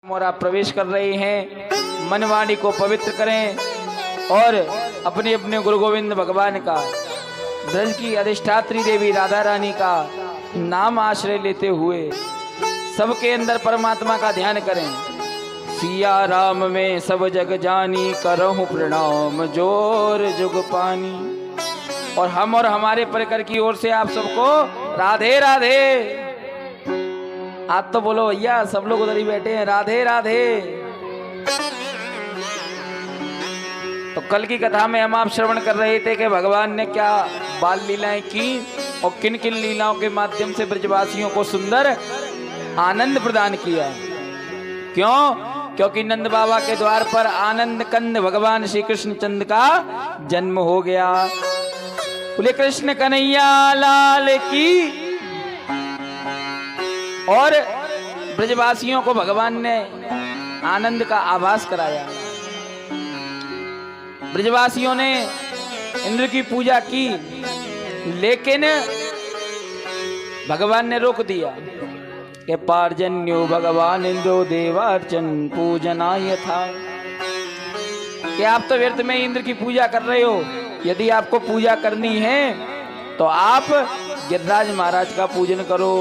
और आप प्रवेश कर रहे हैं। मन वाणी को पवित्र करें और अपने अपने गुरु गोविंद भगवान का, ब्रज की अधिष्ठात्री देवी राधा रानी का नाम आश्रय लेते हुए सबके अंदर परमात्मा का ध्यान करें। सिया राम में सब जग जानी, करहूं प्रणाम जोर जुग पानी। और हम और हमारे परिकर की ओर से आप सबको राधे राधे। आज तो बोलो भैया, सब लोग उधर ही बैठे हैं, राधे राधे। तो कल की कथा में हम आप श्रवण कर रहे थे कि भगवान ने क्या बाल लीलाएं की और किन किन लीलाओं के माध्यम से ब्रजवासियों को सुंदर आनंद प्रदान किया। क्यों? क्योंकि नंद बाबा के द्वार पर आनंद कंद भगवान श्री कृष्ण चंद्र का जन्म हो गया। बोले कृष्ण कन्हैया लाल की। और ब्रजवासियों को भगवान ने आनंद का आभास कराया। ब्रजवासियों ने इंद्र की पूजा की, लेकिन भगवान ने रोक दिया कि पार्जन्यो भगवान इंद्रो देवार्चन पूजनाय था, कि आप तो व्यर्थ में इंद्र की पूजा कर रहे हो। यदि आपको पूजा करनी है तो आप गिरिराज महाराज का पूजन करो।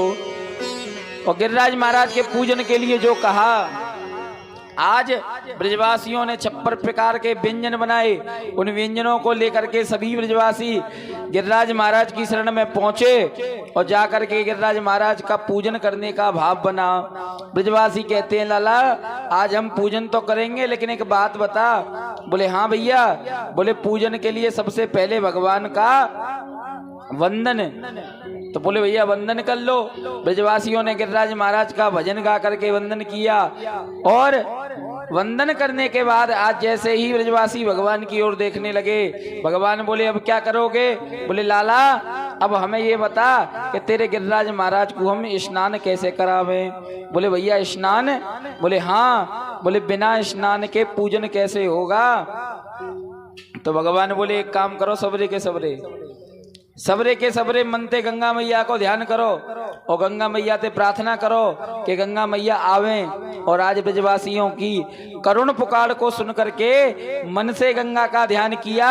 और गिरिराज महाराज के पूजन के लिए जो कहा, आज ब्रजवासियों ने 56 प्रकार के व्यंजन बनाए। उन व्यंजनों को लेकर के सभी ब्रजवासी गिरिराज महाराज की शरण में पहुंचे और जाकर के गिरिराज महाराज का पूजन करने का भाव बना। ब्रजवासी कहते हैं, लाला आज हम पूजन तो करेंगे, लेकिन एक बात बता। बोले हाँ भैया। बोले पूजन के लिए सबसे पहले भगवान का वंदन। तो बोले भैया वंदन कर लो। ब्रजवासियों ने गिरिराज महाराज का भजन गा करके वंदन किया। और वंदन करने के बाद आज जैसे ही ब्रजवासी भगवान की ओर देखने लगे, भगवान बोले अब क्या करोगे? बोले लाला अब हमें ये बता कि तेरे गिरिराज महाराज को हम स्नान कैसे करावें? बोले भैया स्नान? बोले हाँ। बोले बिना स्नान के पूजन कैसे होगा? तो भगवान बोले एक काम करो, सबरे के सबरे मनते गंगा मैया को ध्यान करो और गंगा मैया से प्रार्थना करो कि गंगा मैया आवें। और आज ब्रजवासियों की करुण पुकार को सुन करके मन से गंगा का ध्यान किया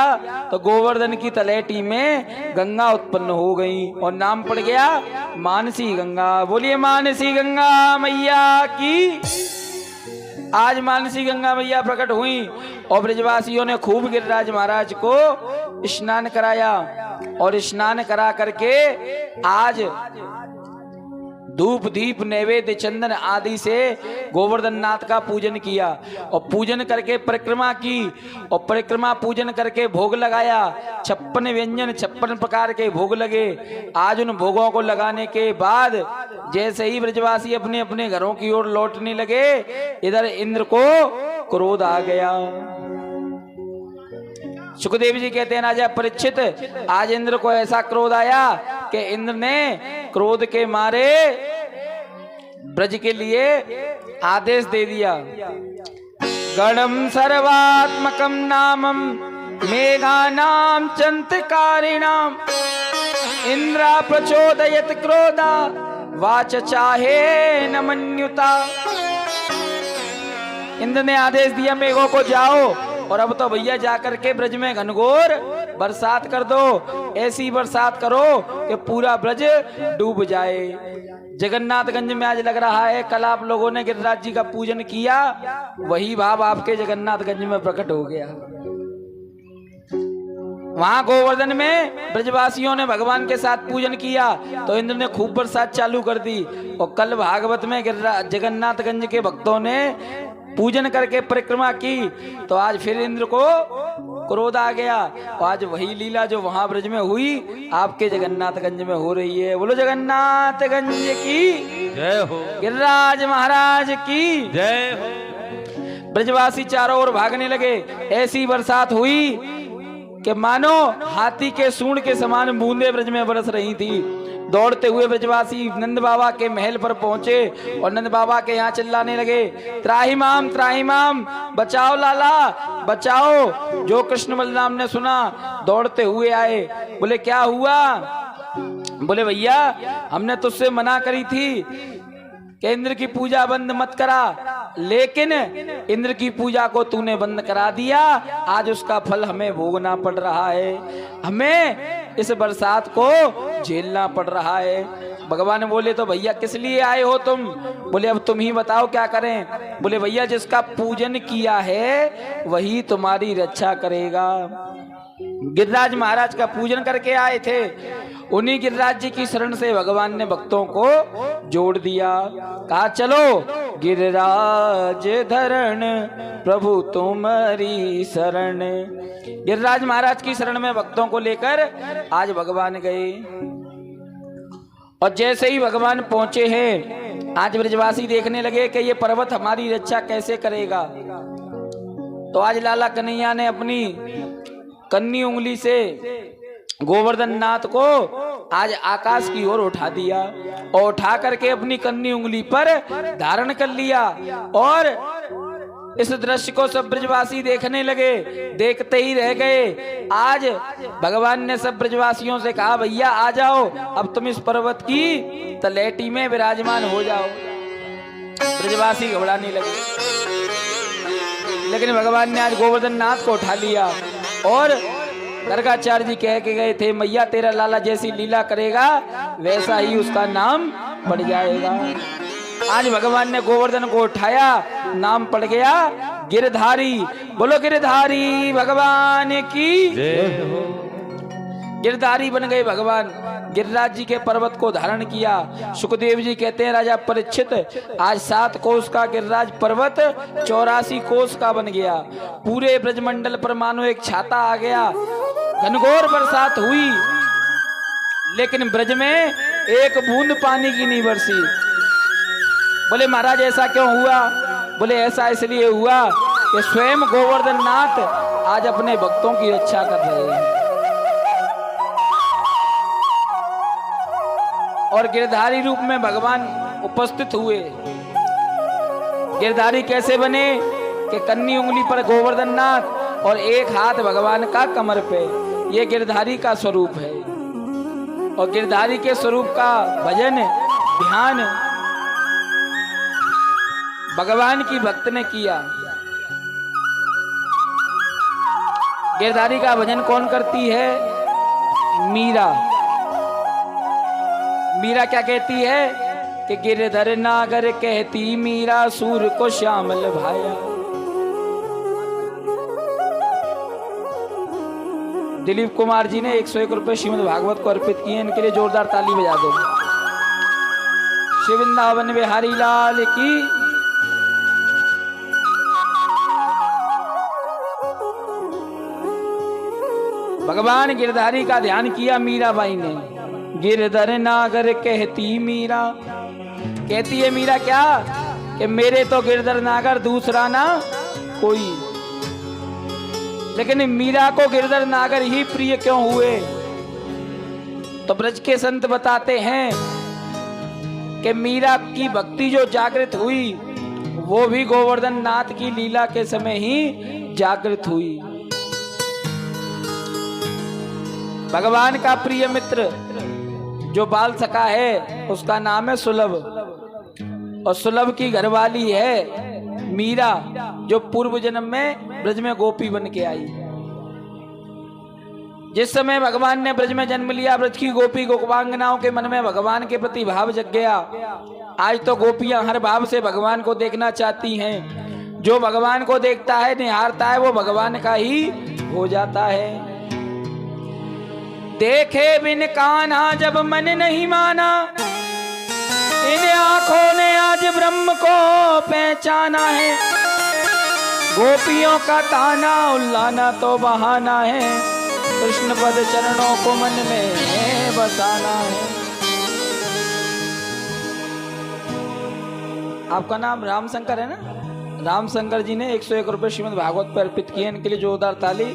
तो गोवर्धन की तलहटी में गंगा उत्पन्न हो गई और नाम पड़ गया मानसी गंगा। बोलिए मानसी गंगा मैया की। आज मानसी गंगा मैया प्रकट हुई और ब्रजवासियों ने खूब गिरिराज महाराज को स्नान कराया। और स्नान करा करके आज धूप दीप नैवेद्य चंदन आदि से गोवर्धन नाथ का पूजन किया और पूजन करके परिक्रमा की और परिक्रमा पूजन करके भोग लगाया। 56 व्यंजन 56 प्रकार के भोग लगे। आज उन भोगों को लगाने के बाद जैसे ही ब्रजवासी अपने अपने घरों की ओर लौटने लगे, इधर इंद्र को क्रोध आ गया। सुखदेव जी कहते हैं राजा परीक्षित, आज इंद्र को ऐसा क्रोध आया कि इंद्र ने क्रोध के मारे ब्रज के लिए आदेश दे दिया। गणम सर्वात्मकम नामम मेघानाम चंतकारिणाम इंद्रा प्रचोदयत क्रोधा वाच चाहे न मन्युता। इंद्र ने आदेश दिया मेघों को जाओ और अब तो भैया जाकर के ब्रज में घनघोर बरसात कर दो। ऐसी बरसात करो कि पूरा ब्रज डूब जाए। जगन्नाथगंज में आज लग रहा है, कल आप लोगों ने गिरिराज जी का पूजन किया, वही भाव आपके जगन्नाथगंज में प्रकट हो गया। वहां गोवर्धन में ब्रजवासियों ने भगवान के साथ पूजन किया तो इंद्र ने खूब बरसात चालू कर दी। और कल भागवत में जगन्नाथगंज के भक्तों ने पूजन करके परिक्रमा की तो आज फिर इंद्र को क्रोध आ गया। और आज वही लीला जो वहां ब्रज में हुई आपके जगन्नाथगंज में हो रही है। बोलो जगन्नाथगंज की जय हो, गिरिराज महाराज की जय हो। ब्रजवासी चारों ओर भागने लगे। ऐसी बरसात हुई कि मानो हाथी के सूंड के समान बूंदे ब्रज में बरस रही थी। दौड़ते हुए ब्रजवासी नंद बाबा के महल पर पहुंचे और नंद बाबा के यहाँ चिल्लाने लगे, त्राहिमाम त्राहिमाम, बचाओ लाला बचाओ। जो कृष्ण बलराम ने सुना दौड़ते हुए आए। बोले क्या हुआ? बोले भैया हमने तुझसे मना करी थी कि इंद्र की पूजा बंद मत करा, लेकिन इंद्र की पूजा को तूने बंद करा दिया, आज उसका फल हमें भोगना पड़ रहा है, हमें इस बरसात को झेलना पड़ रहा है। भगवान बोले तो भैया किस लिए आए हो तुम? बोले अब तुम ही बताओ क्या करें। बोले भैया जिसका पूजन किया है वही तुम्हारी रक्षा करेगा। गिरिराज महाराज का पूजन करके आए थे, उन्हीं गिरिराज जी की शरण से भगवान ने भक्तों को जोड़ दिया। कहा चलो गिरिराज धरण प्रभु तुम्हारी शरण। गिरिराज महाराज की शरण में भक्तों को लेकर आज भगवान गए, और जैसे ही भगवान पहुंचे हैं आज ब्रजवासी देखने लगे कि ये पर्वत हमारी रक्षा कैसे करेगा। तो आज लाला कन्हैया ने अपनी कन्नी उंगली से गोवर्धन नाथ को आज आकाश की ओर उठा दिया, और उठा करके अपनी कन्नी उंगली पर धारण कर लिया। और इस दृश्य को सब ब्रजवासी देखने लगे, देखते ही रह गए। आज भगवान ने सब ब्रजवासियों से कहा भैया आ जाओ, अब तुम इस पर्वत की तलेटी में विराजमान हो जाओ। ब्रजवासी घबराने लगे, लेकिन भगवान ने आज गोवर्धन नाथ को उठा लिया। और गर्गाचार्य जी कह के गए थे मैया तेरा लाला जैसी लीला करेगा वैसा ही उसका नाम पड़ जाएगा। आज भगवान ने गोवर्धन को उठाया, नाम पड़ गया गिरधारी। बोलो गिरधारी भगवान की जय हो। गिरधारी बन गए भगवान, गिरिराज जी के पर्वत को धारण किया। सुखदेव जी कहते हैं राजा परीक्षित आज 7 कोस का गिरिराज पर्वत 84 कोस का बन गया। पूरे ब्रजमंडल पर मानो एक छाता आ गया, घनघोर बरसात हुई, लेकिन ब्रज में एक बूंद पानी की नहीं बरसी। बोले महाराज ऐसा क्यों हुआ? बोले ऐसा इसलिए हुआ कि स्वयं गोवर्धन नाथ आज अपने भक्तों की रक्षा कर रहे हैं। और गिरधारी रूप में भगवान उपस्थित हुए। गिरधारी कैसे बने कि कन्नी उंगली पर गोवर्धन नाथ और एक हाथ भगवान का कमर पे, ये गिरधारी का स्वरूप है। और गिरधारी के स्वरूप का भजन ध्यान भगवान की भक्त ने किया। गिरधारी का भजन कौन करती है? मीरा। मीरा क्या कहती है कि गिरधर नागर कहती मीरा सूर को श्यामल भाया। दिलीप कुमार जी ने 101 रुपए श्रीमद् भागवत को अर्पित किए, इनके लिए जोरदार ताली बजा दो। श्री वृंदावन बिहारी लाल की। भगवान गिरधारी का ध्यान किया मीराबाई ने। गिरधर नागर कहती मीरा, कहती है मीरा क्या कि मेरे तो गिरधर नागर दूसरा ना कोई। लेकिन मीरा को गिरधर नागर ही प्रिय क्यों हुए? तो ब्रज के संत बताते हैं कि मीरा की भक्ति जो जागृत हुई वो भी गोवर्धन नाथ की लीला के समय ही जागृत हुई। भगवान का प्रिय मित्र जो बाल सखा है उसका नाम है सुलभ, और सुलभ की घरवाली है मीरा, जो पूर्व जन्म में ब्रज में गोपी बन के आई। जिस समय भगवान ने ब्रज में जन्म लिया, ब्रज की गोपी गोपांगनाओं के मन में भगवान के प्रति भाव जग गया। आज तो गोपियां हर भाव से भगवान को देखना चाहती हैं। जो भगवान को देखता है, निहारता है, वो भगवान का ही हो जाता है। देखे बिन कान्हा जब मन नहीं माना, इन आंखों ने आज ब्रह्म को पहचाना है। गोपियों का ताना उल्लाना तो बहाना है, कृष्ण पद चरणों को मन में बसाना है। आपका नाम रामशंकर है ना? रामशंकर जी ने 101 रुपए श्रीमद् भागवत पर अर्पित किए, इनके लिए जोरदार ताली।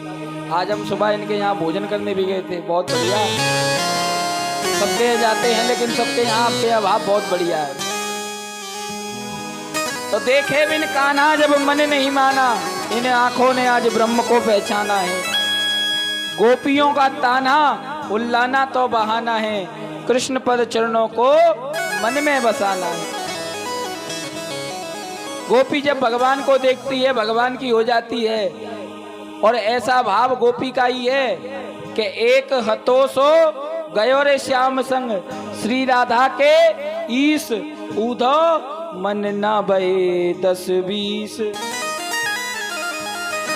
आज हम सुबह इनके यहाँ भोजन करने भी गए थे, बहुत बढ़िया। सबके जाते हैं लेकिन सबके यहाँ आपके अभाव बहुत बढ़िया है। तो देखे बिन कान्हा जब मन नहीं माना, इन आंखों ने आज ब्रह्म को पहचाना है। गोपियों का ताना उल्लाना तो बहाना है, कृष्ण पद चरणों को मन में बसाना है। गोपी जब भगवान को देखती है भगवान की हो जाती है। और ऐसा भाव गोपी का ही है कि एक हतो सो गयो रे श्याम संग, श्री राधा के ईस उधो मन ना बहे 10-20।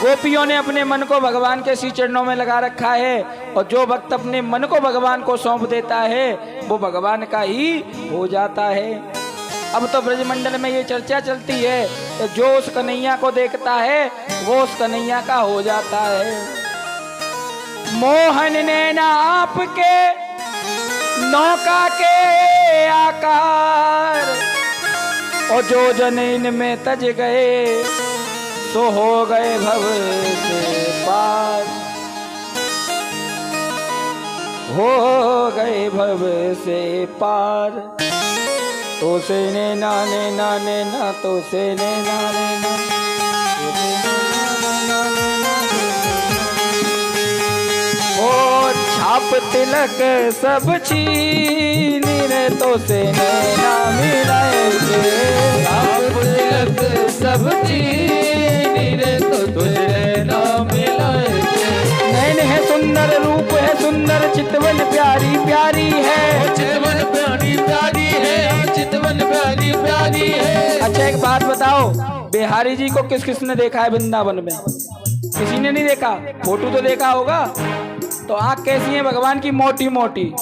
गोपियों ने अपने मन को भगवान के श्री चरणों में लगा रखा है और जो भक्त अपने मन को भगवान को सौंप देता है वो भगवान का ही हो जाता है। अब तो ब्रजमंडल में ये चर्चा चलती है कि जो उस कन्हैया को देखता है वो उस कन्हैया का हो जाता है। मोहन ने ना आपके नौका के आकार और जो जनीन में तज गए तो हो गए भव से पार, हो गए भव से पार। तो से ने नाने नाने ना, तो से ने नाने ना, ओ छाप तिलक सब छीन रे, तो से ने ना मिलाए के। छाप तिलक सब छीन रे, तो तुझे ना मिलाए के। नैन है सुंदर, रूप है सुंदर, चितवन प्यारी प्यारी है, चितवन प्यारी प्यारी है, चितवन प्यारी प्यारी है। अच्छा एक बात बताओ, बिहारी जी को किस किसने देखा है वृंदावन में? किसी ने नहीं देखा, फोटो तो देखा होगा। तो आँख कैसी है भगवान की? मोटी मोटी।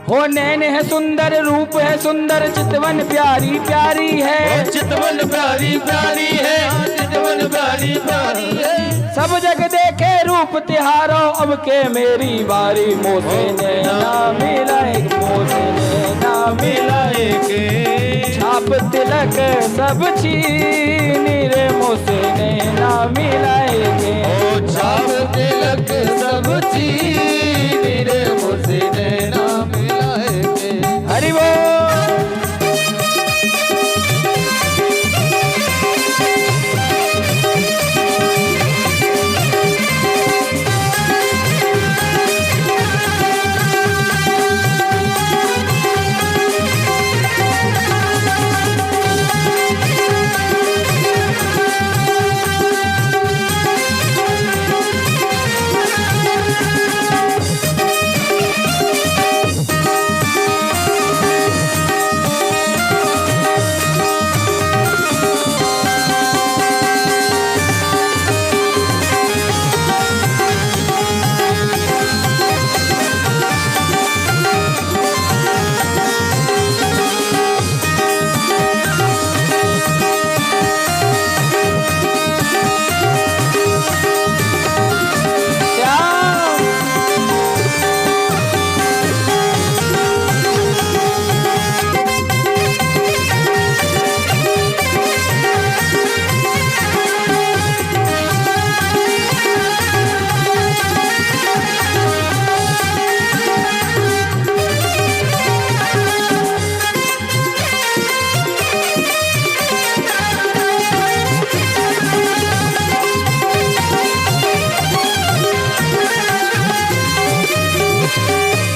हो नैन है सुंदर, रूप है सुंदर, चितवन प्यारी प्यारी है, चितवन प्यारी प्यारी है, चितवन प्यारी प्यारी है। सब जग देखे रूप तिहारो, अब के मेरी बारी। मोसे ने ना मिलाए, मोसे ने ना मिलाए के। छाप तिलक सब छीन रे, मोसे ने ना मिलाए के। ओ छाप तिलक सब छीन रे, मोसे ने ना मिलाए के। हरि बोल।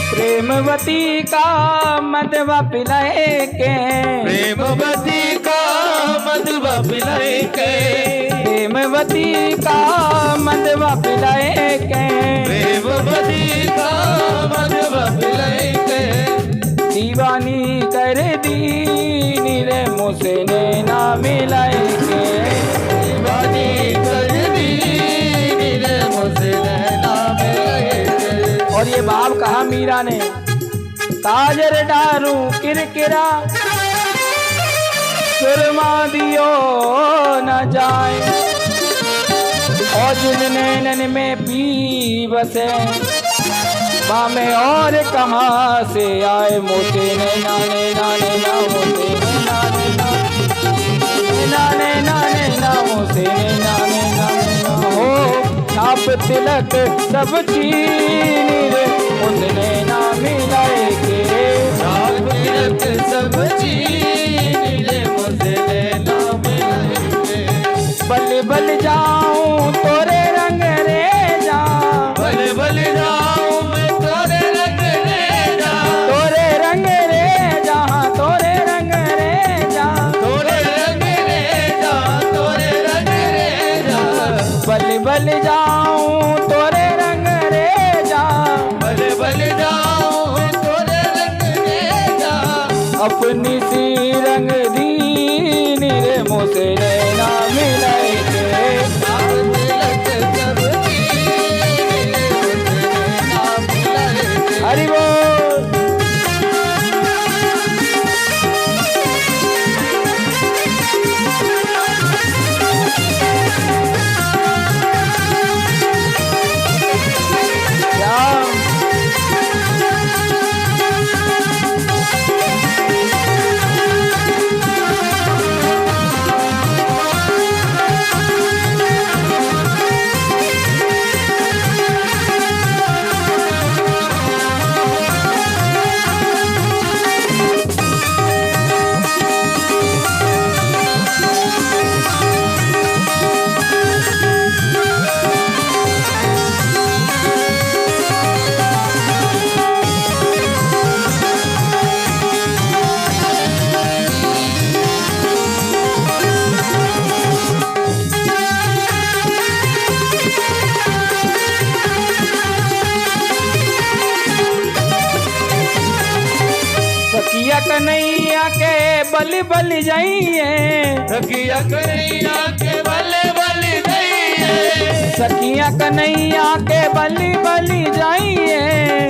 प्रेमवती का मदवा पिलाए के, प्रेमवती का मदवा पिलाए के, प्रेमवती का मदवा पिलाए के, प्रेमवती का मदवा पिलाए के। दीवानी कर दीनी रे, मुझसे ने ना मिलाए के। दीवानी कर दीनी रे, मुझसे ने ना मिलाए के। और ये भाव कहा मीरा ने? काजर डारू किरकिरा, सुरमा दियो न जाए, और जिन नैनन में पी बसे, बामे और कहाँ से आए। मोते ने नाने नाने ना, मोते ने नाने नाने नाने ना, मोते ने नाने नाने ना। हो छाप तिलक सब छीन रे, उसने ना मिलाए के। छाप तिलक सब छीन रे, उसने ना मिलाए के। बल बल जाऊं तोरे रंग रे जा, बल बल जाऊं मैं तोरे रंग रे जा, तोरे रंग रे जा, तोरे रंग रे जा, तोरे रंग रे बल बल जाऊं तोरे रंग रे जा, बल बल जाऊं तोरे रंग रे जा, अपनी सी रंग दीनी रे मोसे नैना मिलाए के, तिलक सब हरि बोल। सखिया कन्हैया के बल बल जाइए, सखिया कन्हैया के बल बल जाइए, सखिया कन्हैया के बल बल जाइए,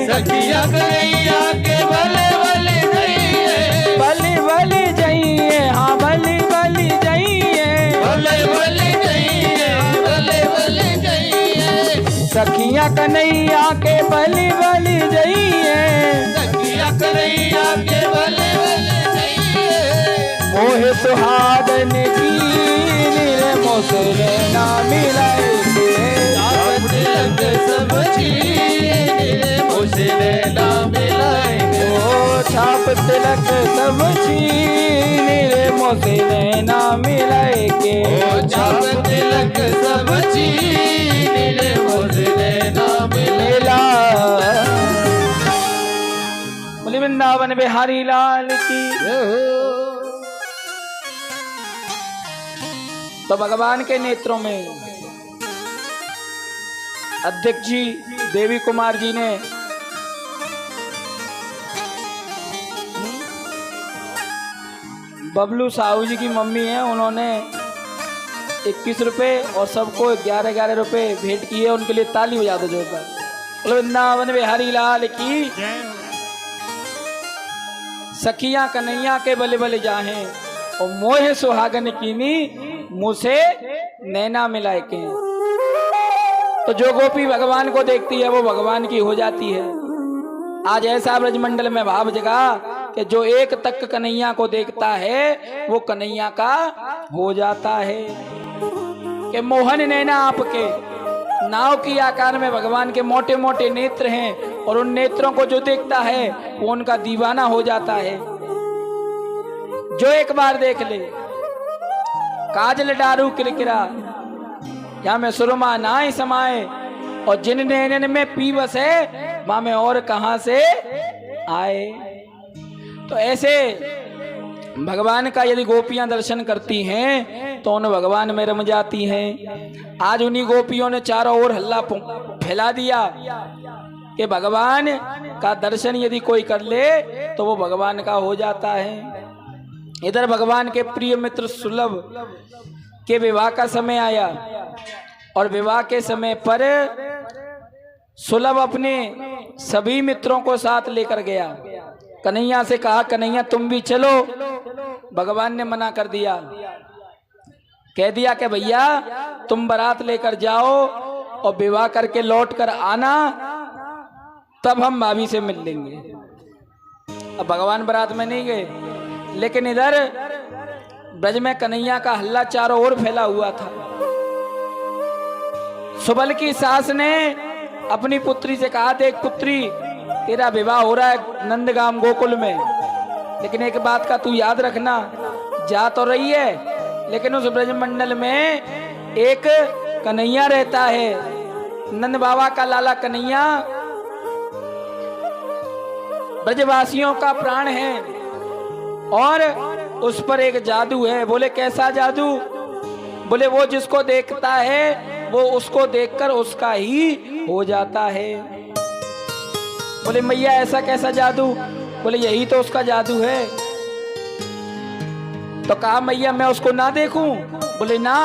सखिया कन्हैया के बल बल जाइए, बल बल जाइए, हाँ बल बल जाइए, बल बल जाइए, बल बल जाइए, सखिया कन्हैया के बल बल जाइए, सखिया कन्हैया के बल बल जाइए, मोहे सुहागन की रे मोसे नैना मिलाए के, तिलक सब छीन मुझे नैना मिलाएंगे, ओ छाप तिलक सब छीन रे मोसे नैना मिलाए के, ओ छाप तिलक सब छीन मुझे नैना मेला। बोले वृंदावन बिहारी लाल की। तो भगवान के नेत्रों में अध्यक्ष जी देवी कुमार जी ने बबलू साहू जी की मम्मी है, उन्होंने 21 रुपए और सबको 11-11 रुपए भेंट किए, उनके लिए ताली बजा दो जोरदार। बोलो वृंदावन बिहारी लाल की। सखियां कन्हैया के बले बले जाहे और मोहे सुहागन कीनी मुझसे नैना मिलाए के। तो जो गोपी भगवान को देखती है वो भगवान की हो जाती है। आज ऐसा ब्रजमंडल में भाव जगा कि जो एक तक कन्हैया को देखता है वो कन्हैया का हो जाता है। कि मोहन नैना आपके नाव की आकार में भगवान के मोटे मोटे नेत्र हैं और उन नेत्रों को जो देखता है वो उनका दीवाना हो जाता है। जो एक बार देख ले काजल डारू किरकिरा या में सुरमा ना ही समाए और जिन नैनन में पी बसे वहां में और कहां से आए। तो ऐसे भगवान का यदि गोपियां दर्शन करती हैं तो उन भगवान में रम जाती हैं। आज उन्हीं गोपियों ने चारों ओर हल्ला फैला दिया कि भगवान का दर्शन यदि कोई कर ले तो वो भगवान का हो जाता है। इधर भगवान के प्रिय मित्र सुलभ के विवाह का समय आया और विवाह के समय पर सुलभ अपने सभी मित्रों को साथ लेकर गया। कन्हैया से कहा कन्हैया तुम भी चलो। भगवान ने मना कर दिया, कह दिया कि भैया तुम बारात लेकर जाओ और विवाह करके लौट कर आना, तब हम भाभी से मिल लेंगे। अब भगवान बारात में नहीं गए, लेकिन इधर ब्रज में कन्हैया का हल्ला चारों ओर फैला हुआ था। सुबल की सास ने अपनी पुत्री से कहा, देख पुत्री तेरा विवाह हो रहा है नंदगाम गोकुल में, लेकिन एक बात का तू याद रखना, जा तो रही है लेकिन उस ब्रजमंडल में एक कन्हैया रहता है, नंद बाबा का लाला कन्हैया ब्रजवासियों का प्राण है और उस पर एक जादू है। बोले कैसा जादू? बोले वो जिसको देखता है वो उसको देखकर उसका ही हो जाता है। बोले मैया ऐसा कैसा जादू? बोले यही तो उसका जादू है। तो कहा मैया मैं उसको ना देखूं? बोले ना,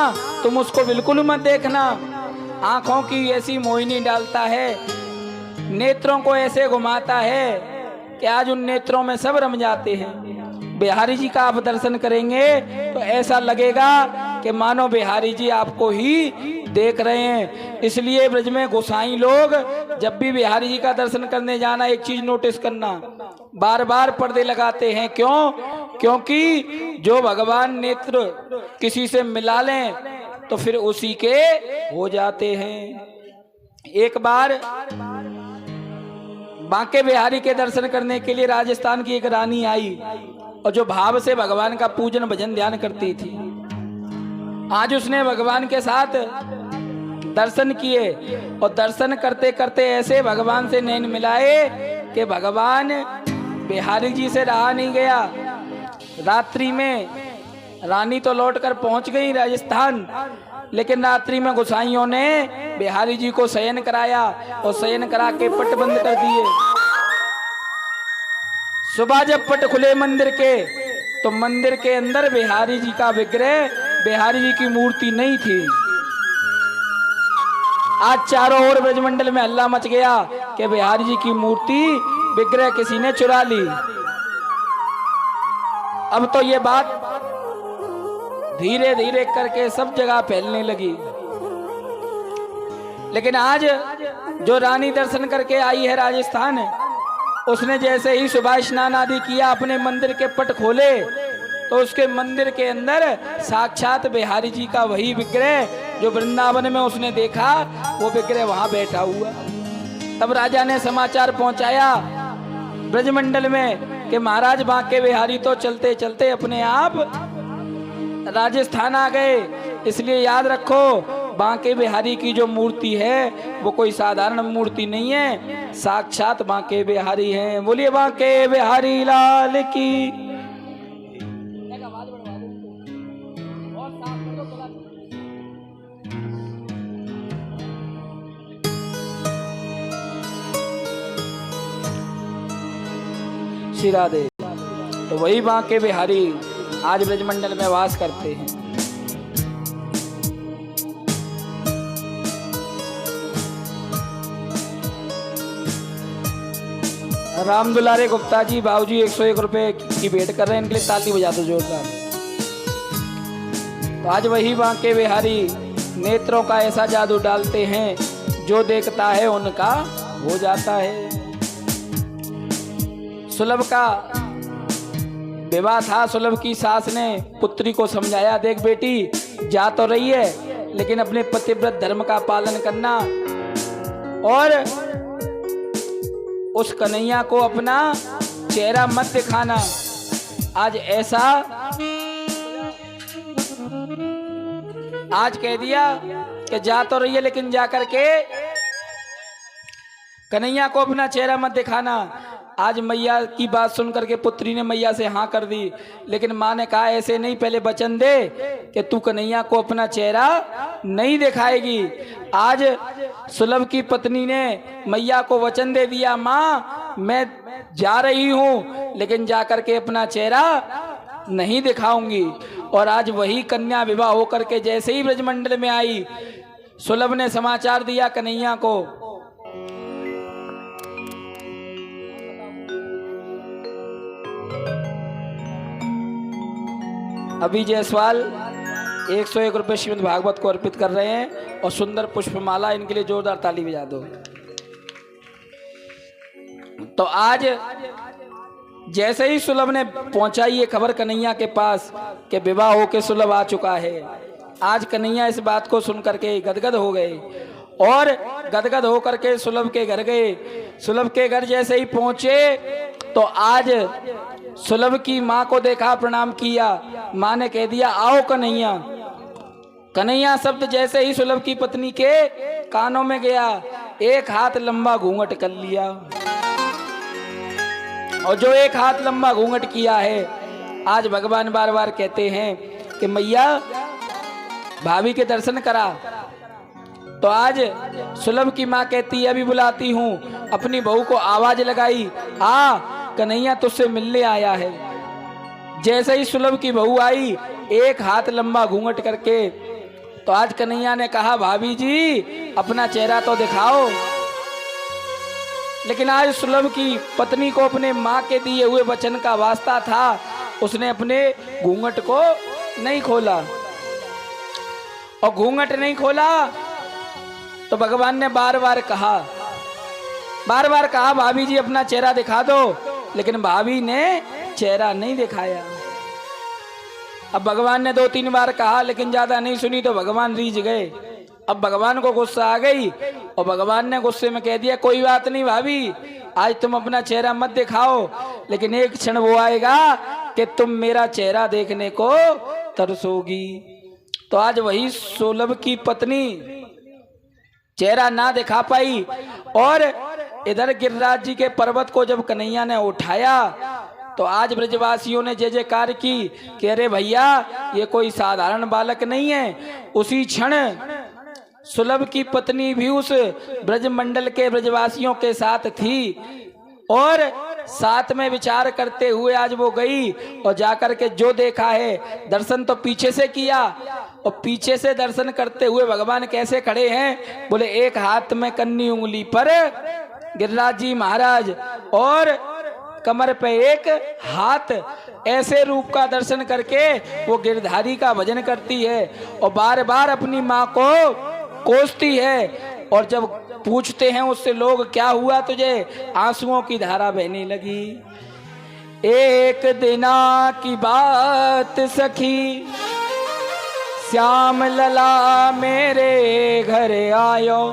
तुम उसको बिल्कुल मत देखना। आंखों की ऐसी मोहिनी डालता है, नेत्रों को ऐसे घुमाता है कि आज उन नेत्रों में सब रम जाते हैं। बिहारी जी का आप दर्शन करेंगे तो ऐसा लगेगा कि मानो बिहारी जी आपको ही देख रहे हैं। इसलिए ब्रज में गोसाई लोग जब भी बिहारी जी का दर्शन करने जाना, एक चीज नोटिस करना, बार बार पर्दे लगाते हैं। क्यों? क्योंकि जो भगवान नेत्र किसी से मिला लें तो फिर उसी के हो जाते हैं। एक बार बांके बिहारी के दर्शन करने के लिए राजस्थान की एक रानी आई और जो भाव से भगवान का पूजन भजन ध्यान करती थी। आज उसने भगवान के साथ दर्शन किए और दर्शन करते करते ऐसे भगवान से नैन मिलाए कि भगवान बिहारी जी से रहा नहीं गया। रात्रि में रानी तो लौटकर पहुंच गई राजस्थान, लेकिन रात्रि में गोसाइयों ने बिहारी जी को शयन कराया और शयन करा के पट बंद कर दिए। सुबह जब पट खुले मंदिर के तो मंदिर के अंदर बिहारी जी का विग्रह, बिहारी जी की मूर्ति नहीं थी। आज चारों ओर ब्रजमंडल में हल्ला मच गया कि बिहारी जी की मूर्ति विग्रह किसी ने चुरा ली। अब तो ये बात धीरे धीरे करके सब जगह फैलने लगी। लेकिन आज जो रानी दर्शन करके आई है राजस्थान, उसने जैसे ही सुबह स्नान आदि किया, अपने मंदिर के पट खोले तो उसके मंदिर के अंदर साक्षात बिहारी जी का वही विग्रह जो वृंदावन में उसने देखा, वो विग्रह वहां बैठा हुआ। तब राजा ने समाचार पहुंचाया ब्रजमंडल में कि महाराज बांके बिहारी तो चलते चलते अपने आप राजस्थान आ गए। इसलिए याद रखो, बांके बिहारी की जो मूर्ति है वो कोई साधारण मूर्ति नहीं है, साक्षात बांके बिहारी हैं। बोलिए बांके बिहारी लाल की। श्री राधे। तो वही बांके बिहारी आज ब्रजमंडल में वास करते हैं। राम दुलारे गुप्ता जी बाबूजी 101 रुपए की भेंट कर रहे हैं, इनके लिए ताली बजा दो जोरदार। तो आज वही बांके बिहारी नेत्रों का ऐसा जादू डालते हैं, जो देखता है उनका हो जाता है। सुलभ का विवाह था। सुलभ की सास ने पुत्री को समझाया, देख बेटी जा तो रही है लेकिन अपने पतिव्रत धर्म का पालन करना और उस कन्हैया को अपना चेहरा मत दिखाना। आज ऐसा आज कह दिया कि जा तो रही है लेकिन जा करके कन्हैया को अपना चेहरा मत दिखाना। आज मैया की बात सुन करके पुत्री ने मैया से हाँ कर दी, लेकिन माँ ने कहा ऐसे नहीं, पहले वचन दे कि तू कन्हैया को अपना चेहरा नहीं दिखाएगी। आज सुलभ की पत्नी ने मैया को वचन दे दिया, माँ मैं जा रही हूँ लेकिन जा करके अपना चेहरा नहीं दिखाऊंगी। और आज वही कन्या विवाह होकर के जैसे ही ब्रजमंडल में आई, सुलभ ने समाचार दिया कन्हैया को। अभी जायसवाल 101 रुपए श्रीमद् भागवत को अर्पित कर रहे हैं और सुंदर पुष्पमाला, इनके लिए जोरदार ताली बजा दो। तो आज जैसे ही सुलभ ने पहुंचाई ये खबर कन्हैया के पास कि विवाह होके सुलभ आ चुका है, आज कन्हैया इस बात को सुन करके गदगद हो गए और गदगद होकर के सुलभ के घर गए। सुलभ के घर जैसे ही पहुंचे तो आज सुलभ की माँ को देखा, प्रणाम किया। माँ ने कह दिया आओ कन्हैया। कन्हैया शब्द जैसे ही सुलभ की पत्नी के कानों में गया, एक हाथ लंबा घूंघट कर लिया। और जो एक हाथ लंबा घूंघट किया है, आज भगवान बार बार कहते हैं कि मैया भाभी के दर्शन करा। तो आज सुलभ की माँ कहती है अभी बुलाती हूँ। अपनी बहू को आवाज लगाई, आ कन्हैया तुझसे मिलने आया है। जैसे ही सुलभ की बहू आई, एक हाथ लंबा घूंघट करके, तो आज कन्हैया ने कहा भाभी जी अपना चेहरा तो दिखाओ। लेकिन आज सुलभ की पत्नी को अपने माँ के दिए हुए वचन का वास्ता था, उसने अपने घूंघट को नहीं खोला। और घूंघट नहीं खोला तो भगवान ने बार बार कहा भाभी जी अपना चेहरा दिखा दो, लेकिन भाभी ने चेहरा नहीं दिखाया। अब भगवान ने 2-3 बार कहा, लेकिन ज्यादा नहीं सुनी तो भगवान रीझ गए। अब भगवान को गुस्सा आ गई और भगवान ने गुस्से में कह दिया कोई बात नहीं भाभी, आज तुम अपना चेहरा मत दिखाओ, लेकिन एक क्षण वो आएगा कि तुम मेरा चेहरा देखने को तरसोगी। तो आज वही सुलभ की पत्नी चेहरा ना दिखा पाई। और इधर गिरिराज जी के पर्वत को जब कन्हैया ने उठाया तो आज ब्रजवासियों ने जय जयकार की कि अरे भैया ये कोई साधारण बालक नहीं है। उसी क्षण सुलभ की पत्नी भी उस ब्रजमंडल के ब्रजवासियों के साथ थी और साथ में विचार करते हुए आज वो गई और जाकर के जो देखा है, दर्शन तो पीछे से किया और पीछे से दर्शन करते हुए भगवान कैसे खड़े हैं, बोले एक हाथ में कन्नी उंगली पर गिरिराज जी महाराज और कमर पे एक हाथ, ऐसे रूप का दर्शन करके वो गिरधारी का भजन करती है और बार बार अपनी माँ को कोसती है। और जब पूछते हैं उससे लोग क्या हुआ तुझे, आंसुओं की धारा बहने लगी। एक दिना की बात सखी, श्याम लला मेरे घर आयो,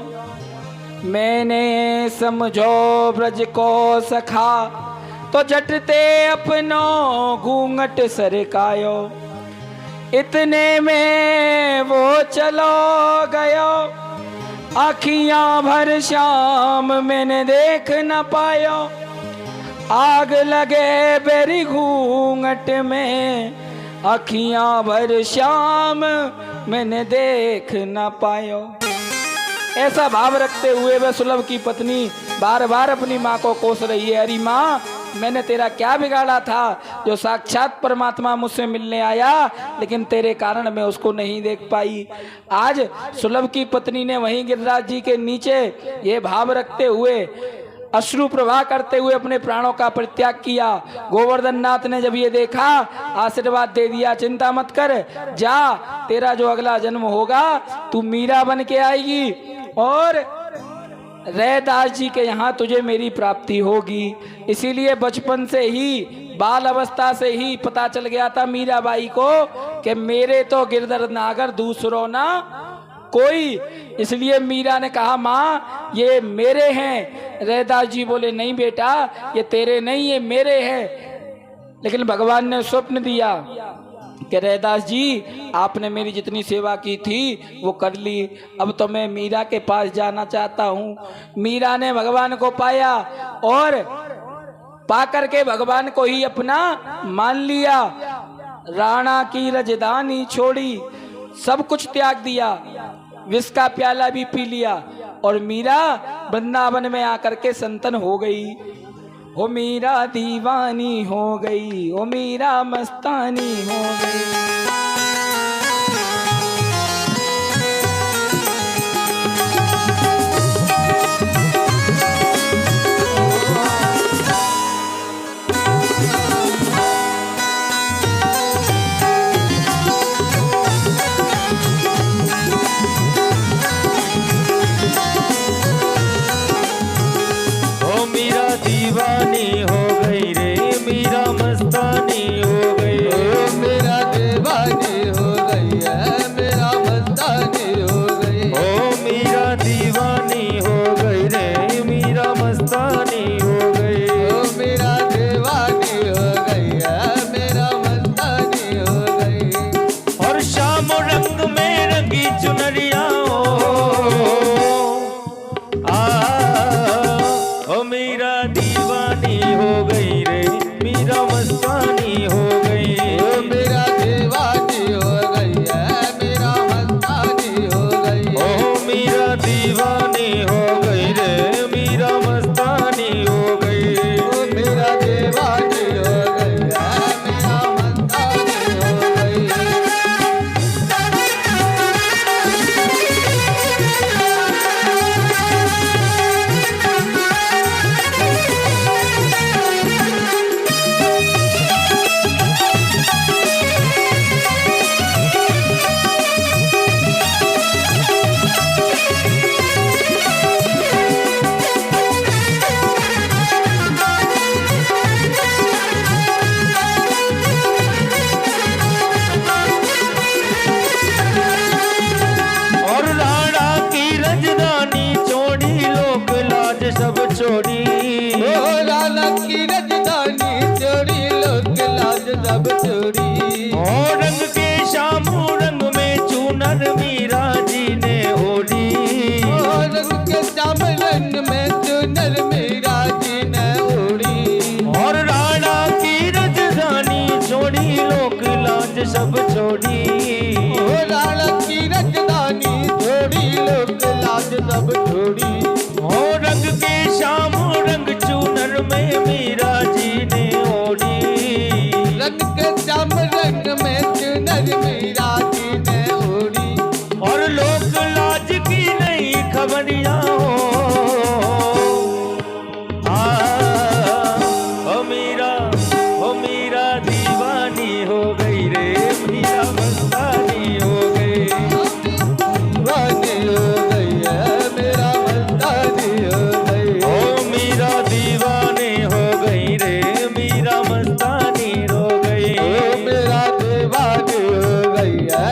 मैंने समझो ब्रज को सखा, तो झटते अपनो घूंघट सरकायो। इतने में वो चलो गयो, आखियां भर श्याम मैंने देख न पायो। आग लगे बेरी घूंघट में, आखियां भर श्याम मैंने देख न पायो। ऐसा भाव रखते हुए वह सुलभ की पत्नी बार बार अपनी माँ को कोस रही है, अरे माँ मैंने तेरा क्या बिगाड़ा था जो साक्षात परमात्मा मुझसे मिलने आया, लेकिन तेरे कारण मैं उसको नहीं देख पाई। आज सुलभ की पत्नी ने वहीं गिरिराज जी के नीचे ये भाव रखते हुए अश्रु प्रवाह करते हुए अपने प्राणों का परित्याग किया। गोवर्धन नाथ ने जब ये देखा आशीर्वाद दे दिया, चिंता मत कर, जा तेरा जो अगला जन्म होगा तू मीरा बन के आएगी और रैदास जी के यहाँ तुझे मेरी प्राप्ति होगी। इसीलिए बचपन से ही, बाल अवस्था से ही पता चल गया था मीराबाई को कि मेरे तो गिरधर नागर दूसरों ना कोई। इसलिए मीरा ने कहा माँ ये मेरे हैं। रैदास जी बोले नहीं बेटा ये तेरे नहीं, ये मेरे हैं। लेकिन भगवान ने स्वप्न दिया कि रैदास जी आपने मेरी जितनी सेवा की थी वो कर ली, अब तो मैं मीरा के पास जाना चाहता हूँ। मीरा ने भगवान को पाया और पाकर के भगवान को ही अपना मान लिया। राणा की रजधानी छोड़ी, सब कुछ त्याग दिया, विष का प्याला भी पी लिया और मीरा वृंदावन में आकर के संतन हो गई। हो मीरा दीवानी हो गई, हो मीरा मस्तानी हो गई। दीवानी हो गई रे, मीरा मस्तानी हो गई, मेरा दीवानी छोड़ी। ओ राणा की राजधानी छोड़ी लोक लाज सब छोड़ी। और रंग के श्याम रंग में चूनर मीरा जी ने ओढ़ी। ओ रंग के श्याम रंग में चुनर मीरा जी ने ओढ़ी। और राणा की राजधानी छोड़ी लोक लाज सब छोड़ी। ओ राणा की राजधानी छोड़ी लोक लाज सब छोड़ी। और रंग के श्याम रंग चूनर में मीरा जी ने ओढ़ी। रंग के श्याम रंग में चुनर मीरा जी ने ओढ़ी। और लोक लाज की नहीं खबरियां हो। ओ मीरा दीवानी हो गई रे, मीरा मस्तानी हो गई। दीवानी हो गई है मेरा मस्तानी हो गई। ओ मीरा दीवानी हो गई रे, मीरा मस्तानी हो गई। ओ मेरा दीवानी हो गई है।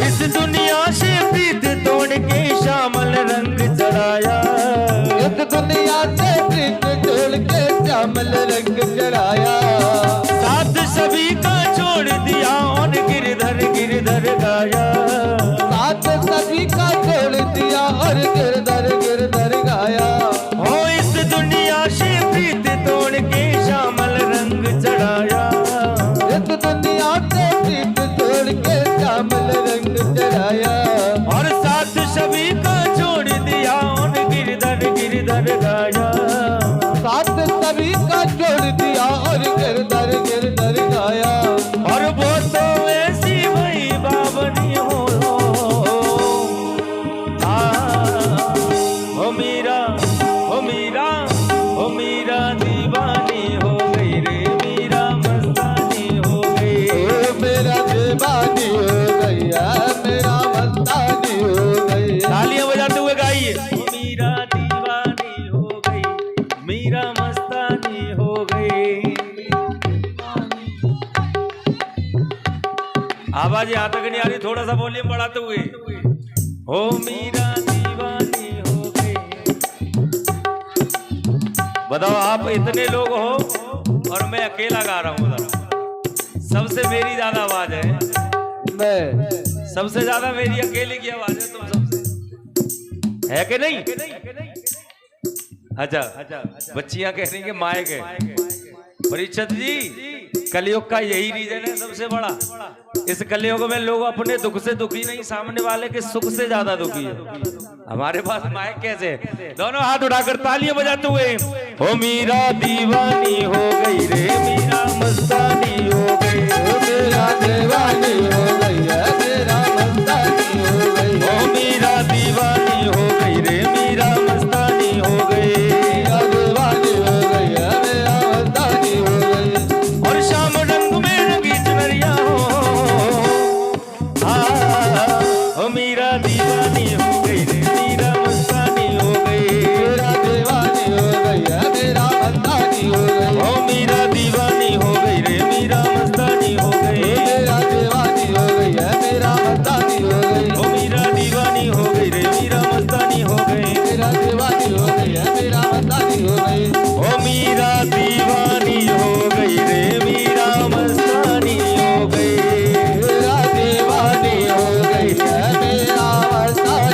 इस दुनिया से प्रीत तोड़ के श्यामल रंग चढ़ाया। इस दुनिया से प्रीत छोड़ के श्यामल रंग चढ़ाया। साथ सभी का छोड़ दिया और गिरधर गाया। साथ सभी का छोड़ दिया और गिरधर गाया। हो इस दुनिया से प्रीत तोड़ के श्यामल रंग चढ़ाया। इस दुनिया से प्रीत छोड़ के श्यामल रंग चढ़ाया। और साथ सभी का छोड़ दिया और गिरधर गाया। साथ सभी का छोड़ दिया और गिरधर गाया। और वो तो ऐसी वही बावनी हो। ओ मीरा दीवानी हो गई रे, मीरा मस्तानी हो गई। ओ मेरा दीवानी हो गई है, मेरा मस्तानी हो गई। तालियां बजाते हुए गाइए। ओ मीरा दीवानी हो गई, मीरा मस्तानी हो गई। आवाज यहाँ तक नहीं आ रही, थोड़ा सा वॉल्यूम बढ़ाते हुए। ओ मीरा दीवानी हो गई। बताओ आप इतने लोग हो और मैं अकेला गा रहा हूँ। सबसे मेरी ज्यादा आवाज है, मैं सबसे ज्यादा मेरी अकेले की आवाज है तुम सबसे, है कि नहीं? अच्छा, बच्चियां कह रही कि मायक है। परीक्षित जी, कलयुग का यही रीजन है सबसे बड़ा। इस कलयुग में लोग अपने दुख से दुखी नहीं, सामने वाले के सुख से ज्यादा दुखी है। हमारे पास माइक कैसे? दोनों हाथ उठाकर तालियां बजाते हुए। ओ मीरा दीवानी हो गई रे, मीरा मस्तानी हो गई। ओ मेरा दीवानी हो गई है, मेरा मस्तानी हो गई। ओ मीरा दीवानी हो गई रे, मीरा मस्तानी हो गई। मेरा दीवानी हो गई है, मेरा मस्तानी हो गई। और शाम रंग में रंगी चुनरिया हो। ओ मीरा दीवानी हो गई रे, मीरा मस्तानी हो गई। मेरा दीवानी हो गई है, मेरा मस्तानी हो गई। ओ मीरा दीवानी हो गई रे, मीरा मस्तानी हो गई। मेरा दीवानी हो गई है, मेरा मस्तानी हो गई। ओ मीरा दीवानी हो गई रे, मीरा मस्तानी हो गई। मेरा दीवानी हो गई है, मेरा मस्तानी हो गई। ओ मीरा दीवानी हो गई रे, मीरा मस्तानी हो गई। मेरा दीवानी हो गई है, मेरा मस्तानी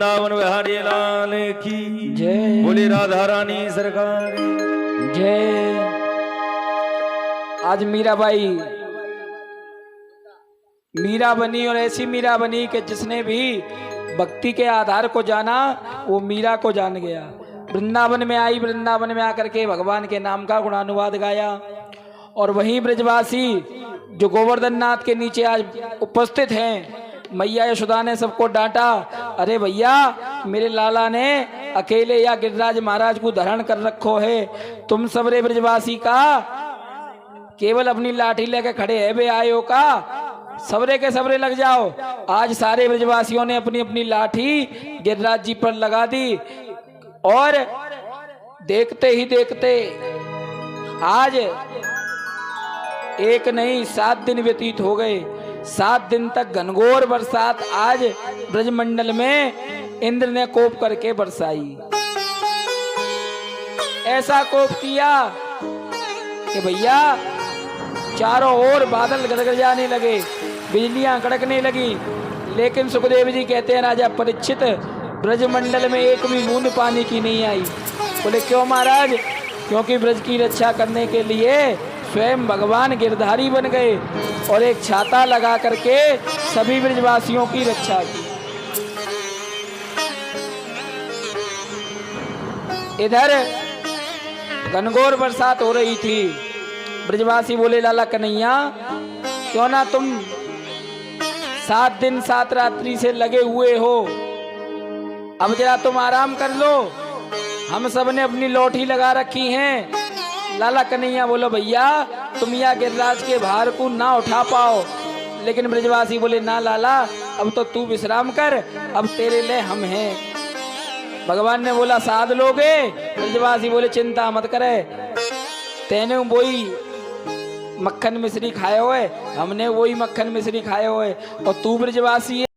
वृंदावन बिहारी लाल की जय। बोली राधा रानी सरकार जय। आज मीराबाई मीरा बनी, और ऐसी मीरा बनी कि जिसने भी भक्ति के आधार को जाना वो मीरा को जान गया। वृंदावन में आई, वृंदावन में आकर के भगवान के नाम का गुणानुवाद गाया। और वहीं ब्रजवासी जो गोवर्धन नाथ के नीचे आज उपस्थित हैं, मैया यशोदा ने सबको डांटा, अरे भैया मेरे लाला ने अकेले या गिरिराज महाराज को धारण कर रखो है, तुम सबरे ब्रजवासी का केवल अपनी लाठी लेके खड़े है बे आयो का, सबरे के सबरे लग जाओ। आज सारे ब्रजवासियों ने अपनी अपनी लाठी गिरिराज जी पर लगा दी, और देखते ही देखते आज एक नहीं 7 दिन व्यतीत हो गए। 7 दिन तक घनघोर बरसात आज ब्रजमंडल में इंद्र ने कोप करके बरसाई। ऐसा कोप किया कि भैया चारों ओर बादल गदगद जाने लगे, बिजलियां कड़कने लगी। लेकिन सुखदेव जी कहते हैं राजा परीक्षित, ब्रजमंडल में एक भी बूंद पानी की नहीं आई। बोले क्यों महाराज? क्योंकि ब्रज की रक्षा करने के लिए स्वयं भगवान गिरधारी बन गए और एक छाता लगा करके सभी ब्रजवासियों की रक्षा की। इधर घनघोर बरसात हो रही थी। ब्रजवासी बोले लाला कन्हैया, क्यों ना तुम 7 दिन 7 रात्रि से लगे हुए हो, अब जरा तुम आराम कर लो, हम सब ने अपनी लौठी लगा रखी है। लाला कन्हैया बोलो भैया तुम या गिरिराज के भार को ना उठा पाओ। लेकिन ब्रजवासी बोले ना लाला, अब तो तू विश्राम कर, अब तेरे लिए हम हैं। भगवान ने बोला साध लोगे? ब्रजवासी बोले चिंता मत करे, तेने वही मक्खन मिश्री खाए हुए, हमने वही मक्खन मिश्री खाए हुए, और तू ब्रजवासी